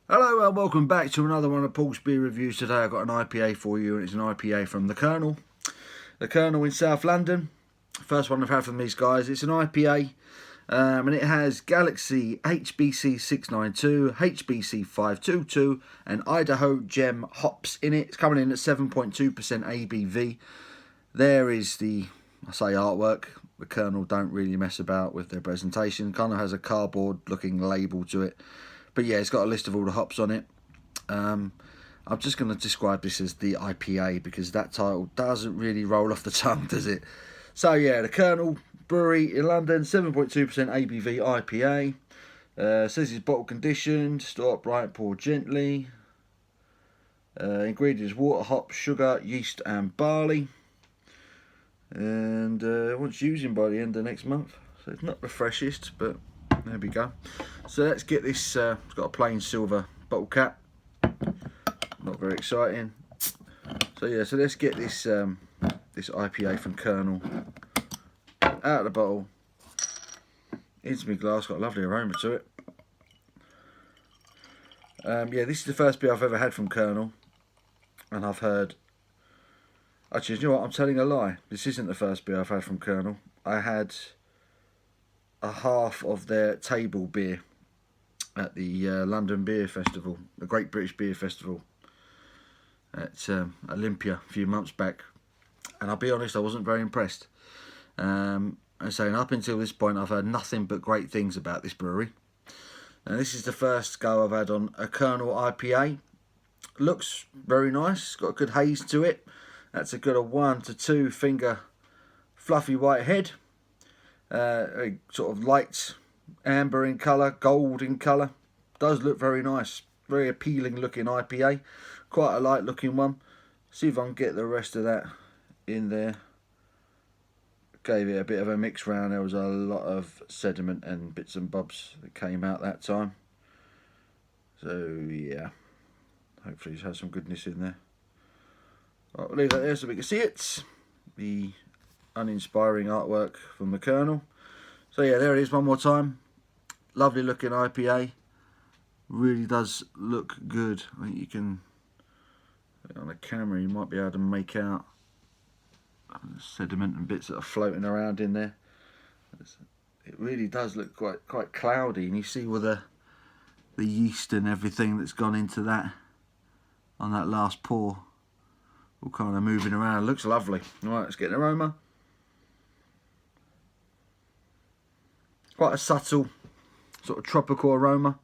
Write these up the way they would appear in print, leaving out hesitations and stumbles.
Hello and welcome back to another one of Paul's beer reviews. Today I've got an IPA for you, and it's an IPA from the Kernel. The Kernel in South London. First one I've had from these guys. It's an IPA and it has Galaxy HBC692, HBC522 and Idaho Gem hops in it. It's coming in at 7.2% ABV. There is the, I say, artwork. The Kernel don't really mess about with their presentation. Kind of has a cardboard looking label to it. But yeah, it's got a list of all the hops on it. I'm just going to describe this as the IPA because that title doesn't really roll off the tongue, does it? So yeah, the Kernel Brewery in London, 7.2% ABV IPA. Says it's bottle conditioned, stir upright, pour gently. Ingredients: water, hops, sugar, yeast and barley. And wants using by the end of next month. So it's not the freshest, but there we go. So let's get this. It's got a plain silver bottle cap. Not very exciting. So yeah, so let's get this this IPA from Kernel out of the bottle into my glass. Got a lovely aroma to it. Yeah, this is the first beer I've ever had from Kernel, and I've heard. Actually, you know what? I'm telling a lie. This isn't the first beer I've had from Kernel. I had a half of their table beer at the London Beer Festival, the Great British Beer Festival at Olympia a few months back, and I'll be honest, I wasn't very impressed. And saying up until this point, I've heard nothing but great things about this brewery. Now this is the first go I've had on a Kernel IPA. Looks very nice, got a good haze to it. That's a good 1 to 2 finger fluffy white head. Sort of light amber in colour, gold in colour. Does look very nice. Very appealing looking IPA. Quite a light looking one. See if I can get the rest of that in there. Gave it a bit of a mix round. There was a lot of sediment and bits and bobs that came out that time. So yeah, hopefully it has some goodness in there. Right, we'll leave that there so we can see it. The uninspiring artwork from the Kernel. So yeah, there it is one more time. Lovely looking IPA. Really does look good. I think you can, on the camera, you might be able to make out sediment and bits that are floating around in there. It really does look quite cloudy, and you see all the yeast and everything that's gone into that on that last pour. All kind of moving around. It looks lovely. Alright, let's get an aroma. Quite a subtle sort of tropical aroma.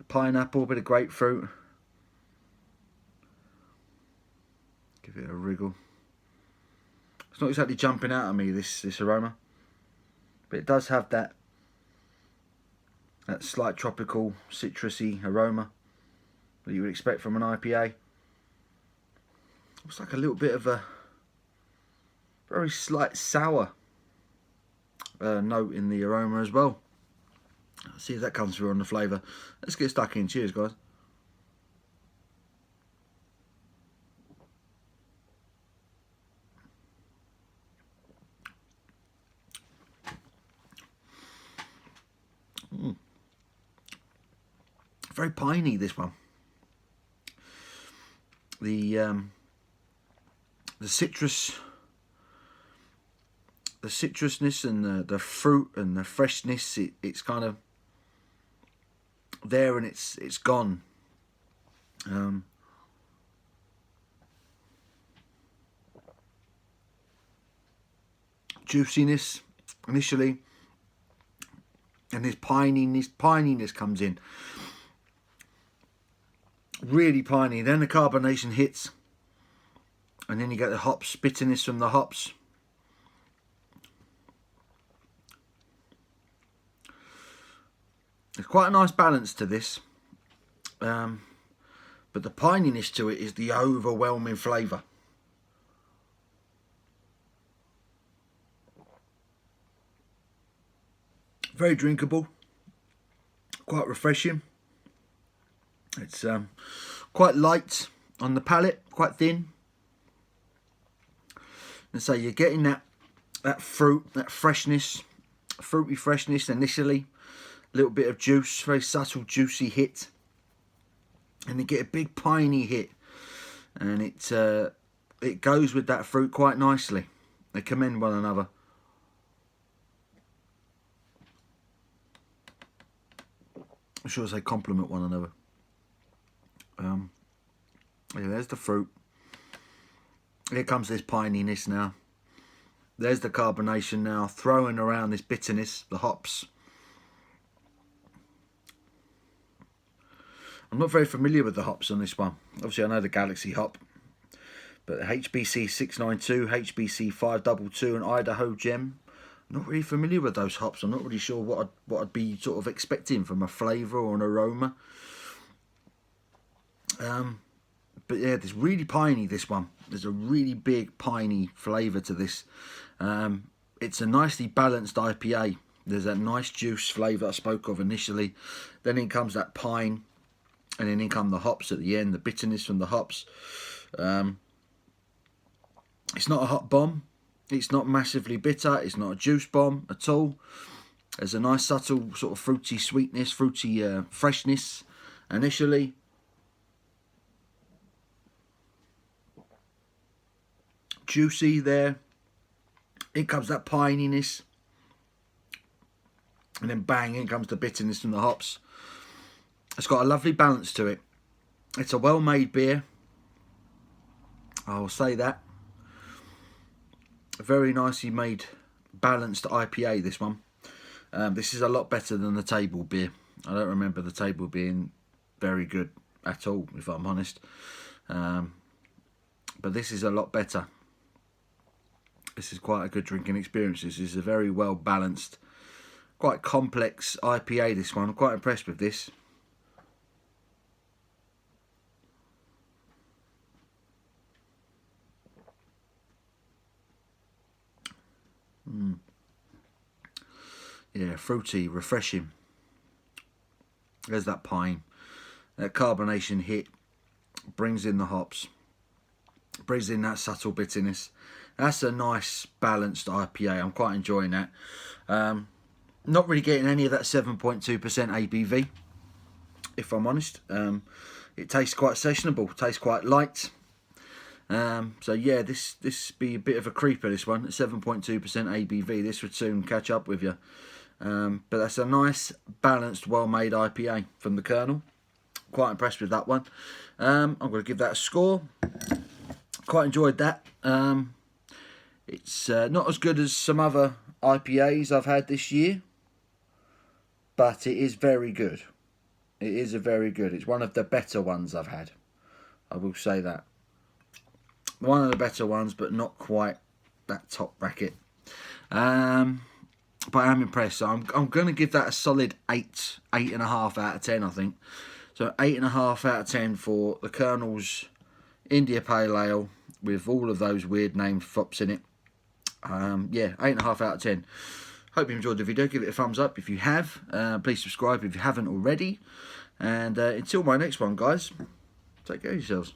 Pineapple, a bit of grapefruit. Give it a wriggle. It's not exactly jumping out at me, this aroma, but it does have that slight tropical citrusy aroma that you would expect from an IPA. Looks like a little bit of a very slight sour note in the aroma as well. Let's see if that comes through on the flavour. Let's get stuck in. Cheers, guys. Very piney, this one. The citrusness and the fruit and the freshness, it's kind of there and it's gone. Juiciness initially, and this pininess comes in. Really piney. Then the carbonation hits, and then you get the hops, bitterness from the hops. There's quite a nice balance to this, but the pininess to it is the overwhelming flavour. Very drinkable, quite refreshing. It's quite light on the palate, quite thin. And so you're getting that fruit, that freshness, fruity freshness initially. little bit of juice, very subtle juicy hit, and you get a big piney hit, and it goes with that fruit quite nicely. They commend one another. I'm sure they complement one another. Yeah, there's the fruit. Here comes this pininess now. There's the carbonation now, throwing around this bitterness, the hops. I'm not very familiar with the hops on this one. Obviously, I know the Galaxy hop, but HBC692, HBC522, and Idaho gem. I'm not really familiar with those hops. I'm not really sure what I'd be sort of expecting from a flavour or an aroma. But yeah, it's really piney, this one. There's a really big piney flavour to this. It's a nicely balanced IPA. There's that nice juice flavour I spoke of initially. Then in comes that pine. And then in come the hops at the end, the bitterness from the hops. It's not a hop bomb. It's not massively bitter. It's not a juice bomb at all. There's a nice subtle sort of fruity sweetness, fruity freshness initially. Juicy there. In comes that pininess. And then bang, in comes the bitterness from the hops. It's got a lovely balance to it. It's a well-made beer. I'll say that. A very nicely made, balanced IPA, this one. This is a lot better than the table beer. I don't remember the table being very good at all, if I'm honest. But this is a lot better. This is quite a good drinking experience. This is a very well-balanced, quite complex IPA, this one. I'm quite impressed with this. Yeah, fruity, refreshing. There's that pine. That carbonation hit brings in the hops, brings in that subtle bitterness. That's a nice balanced IPA. I'm quite enjoying that. Not really getting any of that 7.2% ABV, if I'm honest. It tastes quite sessionable, tastes quite light. So yeah, this be a bit of a creeper, this one. 7.2% ABV. This would soon catch up with you. But that's a nice, balanced, well-made IPA from the Kernel. Quite impressed with that one. I'm going to give that a score. Quite enjoyed that. It's not as good as some other IPAs I've had this year, but it is very good. It is very good. It's one of the better ones I've had. I will say that. One of the better ones, but not quite that top bracket. But I am impressed. So I'm going to give that a solid 8.5 out of 10, I think. So 8.5 out of 10 for the Kernel's India Pale Ale with all of those weird named fops in it. Yeah, 8.5 out of 10. Hope you enjoyed the video. Give it a thumbs up if you have. Please subscribe if you haven't already. And until my next one, guys, take care of yourselves.